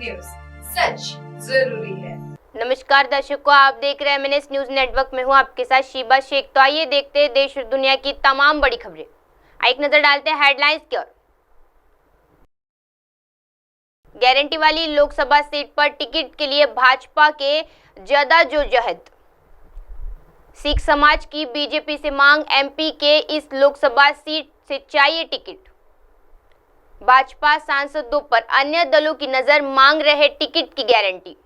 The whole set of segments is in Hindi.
न्यूज, सच जरूरी है। नमस्कार दर्शकों, आप देख रहे हैं MNS न्यूज नेटवर्क में हूं आपके साथ शीबा शेख। तो आइए देखते हैं देश और दुनिया की तमाम बड़ी खबरें। एक नजर डालते हैं हेडलाइंस की ओर। गारंटी वाली लोकसभा सीट पर टिकट के लिए भाजपा के जद्दोजहद। सिख समाज की बीजेपी से मांग, MP के इस लोकसभा सीट से चाहिए टिकट। भाजपा सांसदों पर अन्य दलों की नजर, मांग रहे टिकट की गारंटी।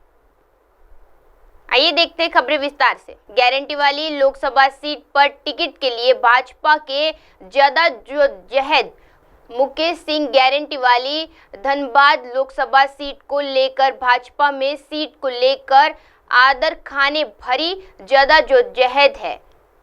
आइए देखते हैं खबरें विस्तार से। गारंटी वाली लोकसभा सीट पर टिकट के लिए भाजपा के जद्दोजहद मुकेश सिंह गारंटी वाली धनबाद लोकसभा सीट को लेकर भाजपा में सीट को लेकर आदर खाने भरी जद्दोजहद है।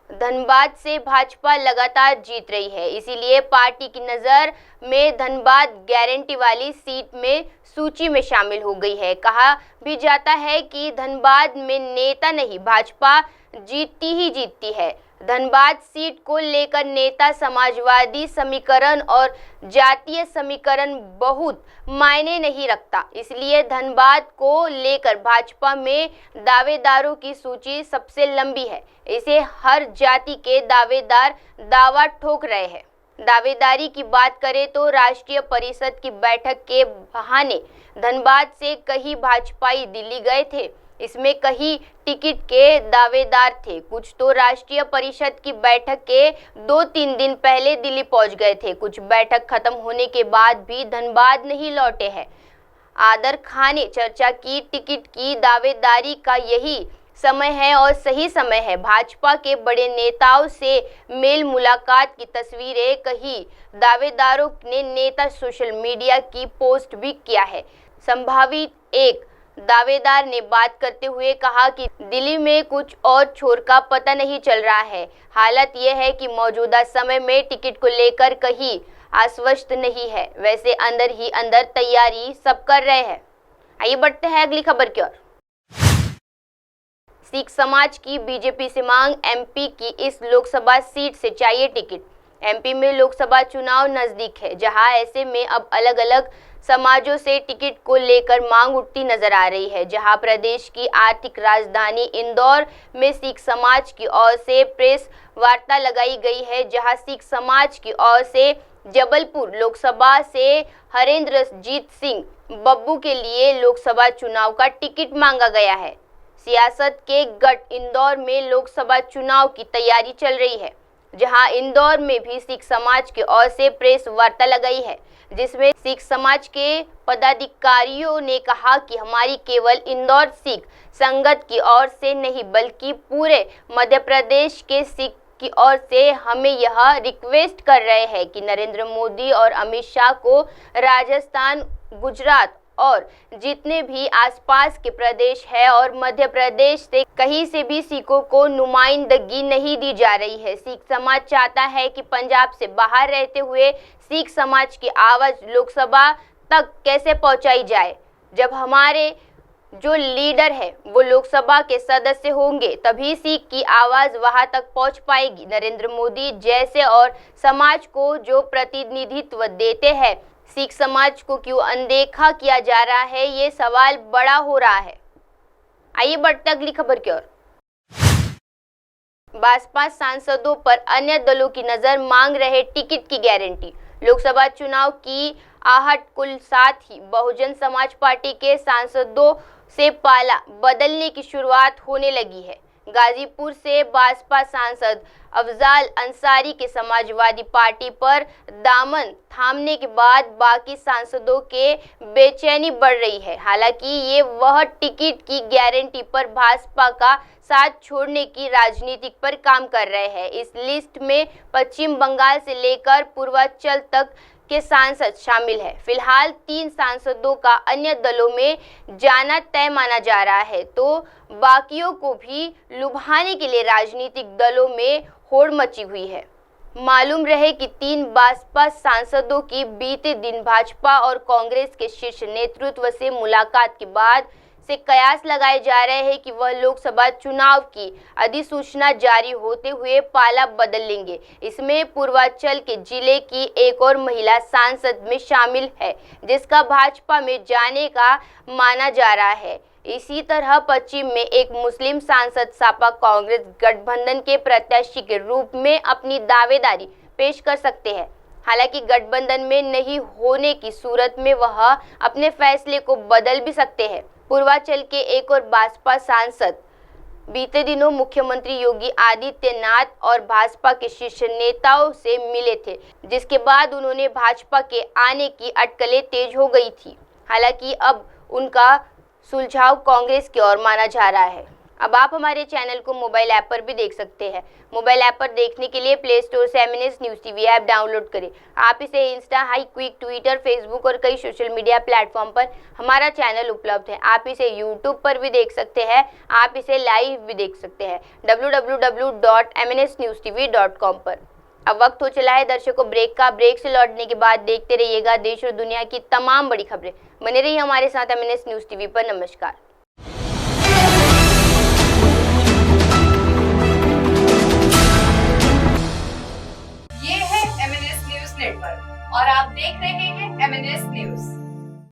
धनबाद से भाजपा लगातार जीत रही है, इसीलिए पार्टी की नज़र में धनबाद गारंटी वाली सीट में सूची में शामिल हो गई है। कहा भी जाता है कि धनबाद में नेता नहीं, भाजपा जीतती ही जीतती है। धनबाद सीट को लेकर नेता, समाजवादी समीकरण और जातीय समीकरण बहुत मायने नहीं रखता, इसलिए धनबाद को लेकर भाजपा में दावेदारों की सूची सबसे लंबी है। इसे हर जाति के दावेदार दावा ठोक रहे हैं। दावेदारी की बात करें तो राष्ट्रीय परिषद की बैठक के बहाने धनबाद से कई भाजपाई दिल्ली गए थे। इसमें कई टिकट के दावेदार थे, कुछ तो राष्ट्रीय परिषद की बैठक के 2-3 दिन पहले दिल्ली पहुंच गए थे, कुछ बैठक खत्म होने के बाद भी धनबाद नहीं लौटे हैं। आदर खान ने चर्चा की, टिकट की दावेदारी का यही समय है और सही समय है। भाजपा के बड़े नेताओं से मेल मुलाकात की तस्वीरें कई दावेदारों ने नेता सोशल मीडिया की पोस्ट भी किया है। संभावित एक दावेदार ने बात करते हुए कहा कि दिल्ली में कुछ और छोर का पता नहीं चल रहा है। हालत यह है कि मौजूदा समय में टिकट को लेकर कहीं आश्वस्त नहीं है, वैसे अंदर ही अंदर तैयारी सब कर रहे हैं। आइए बढ़ते हैं अगली खबर की ओर। सिख समाज की बीजेपी से मांग, MP की इस लोकसभा सीट से चाहिए टिकट। MP में लोकसभा चुनाव नजदीक है, जहां ऐसे में अब अलग अलग समाजों से टिकट को लेकर मांग उठती नजर आ रही है। जहां प्रदेश की आर्थिक राजधानी इंदौर में सिख समाज की ओर से प्रेस वार्ता लगाई गई है, जहां सिख समाज की ओर से जबलपुर लोकसभा से हरेंद्रजीत सिंह बब्बू के लिए लोकसभा चुनाव का टिकट मांगा गया है। सियासत के गढ़ इंदौर में लोकसभा चुनाव की तैयारी चल रही है, जहां इंदौर में भी सिख समाज की ओर से प्रेस वार्ता लगाई है, जिसमें सिख समाज के पदाधिकारियों ने कहा कि हमारी केवल इंदौर सिख संगत की ओर से नहीं, बल्कि पूरे मध्य प्रदेश के सिख की ओर से हमें यह रिक्वेस्ट कर रहे हैं कि नरेंद्र मोदी और अमित शाह को राजस्थान, गुजरात और जितने भी आसपास के प्रदेश है और मध्य प्रदेश से कहीं से भी सिखों को नुमाइंदगी नहीं दी जा रही है। सिख समाज चाहता है कि पंजाब से बाहर रहते हुए सिख समाज की आवाज़ लोकसभा तक कैसे पहुंचाई जाए। जब हमारे जो लीडर है वो लोकसभा के सदस्य होंगे, तभी सिख की आवाज़ वहां तक पहुंच पाएगी। नरेंद्र मोदी जैसे और समाज को जो प्रतिनिधित्व देते हैं, सिख समाज को क्यों अनदेखा किया जा रहा है, ये सवाल बड़ा हो रहा है। आइए बढ़ते अगली खबर की ओर। भाजपा सांसदों पर अन्य दलों की नजर, मांग रहे टिकट की गारंटी। लोकसभा चुनाव की आहट कुल साथ ही बहुजन समाज पार्टी के सांसदों से पाला बदलने की शुरुआत होने लगी है। गाजीपुर से भाजपा सांसद अफजाल अंसारी के समाजवादी पार्टी पर दामन थामने के बाद बाकी सांसदों के बेचैनी बढ़ रही है। हालांकि ये वह टिकट की गारंटी पर भाजपा का साथ छोड़ने की राजनीति पर काम कर रहे हैं। इस लिस्ट में पश्चिम बंगाल से लेकर पूर्वांचल तक के सांसद शामिल है। फिलहाल 3 सांसदों का अन्य दलों में जाना तय माना जा रहा है, तो बाकियों को भी लुभाने के लिए राजनीतिक दलों में होड़ मची हुई है। मालूम रहे कि 3 भाजपा सांसदों की बीते दिन भाजपा और कांग्रेस के शीर्ष नेतृत्व से मुलाकात के बाद से कयास लगाए जा रहे हैं कि वह लोकसभा चुनाव की अधिसूचना जारी होते हुए पाला बदल लेंगे। इसमें पूर्वांचल के जिले की एक और महिला सांसद में शामिल है, जिसका भाजपा में जाने का माना जा रहा है। इसी तरह पश्चिम में एक मुस्लिम सांसद सपा कांग्रेस गठबंधन के प्रत्याशी के रूप में अपनी दावेदारी पेश कर सकते हैं। हालांकि गठबंधन में नहीं होने की सूरत में वह अपने फैसले को बदल भी सकते हैं। पूर्वांचल के एक और भाजपा सांसद बीते दिनों मुख्यमंत्री योगी आदित्यनाथ और भाजपा के शीर्ष नेताओं से मिले थे, जिसके बाद उन्होंने भाजपा के आने की अटकलें तेज हो गई थी। हालांकि अब उनका सुलझाव कांग्रेस की ओर माना जा रहा है। अब आप हमारे चैनल को मोबाइल ऐप पर भी देख सकते हैं। मोबाइल ऐप पर देखने के लिए प्ले स्टोर से MNS news TV app download करें। आप इसे Insta, high quick, Twitter, Facebook और कई सोशल मीडिया प्लेटफॉर्म पर हमारा चैनल उपलब्ध है। आप इसे यूट्यूब पर भी देख सकते हैं। आप इसे लाइव भी देख सकते हैं www.mnsnewstv.com पर। अब वक्त हो चला है दर्शकों ब्रेक का। ब्रेक से लौटने के बाद देखते रहिएगा देश और दुनिया की तमाम बड़ी खबरें। बने रहिए हमारे साथ MNS न्यूज़ टीवी पर। नमस्कार। ये है MNS न्यूज नेटवर्क और आप देख रहे हैं MNS न्यूज।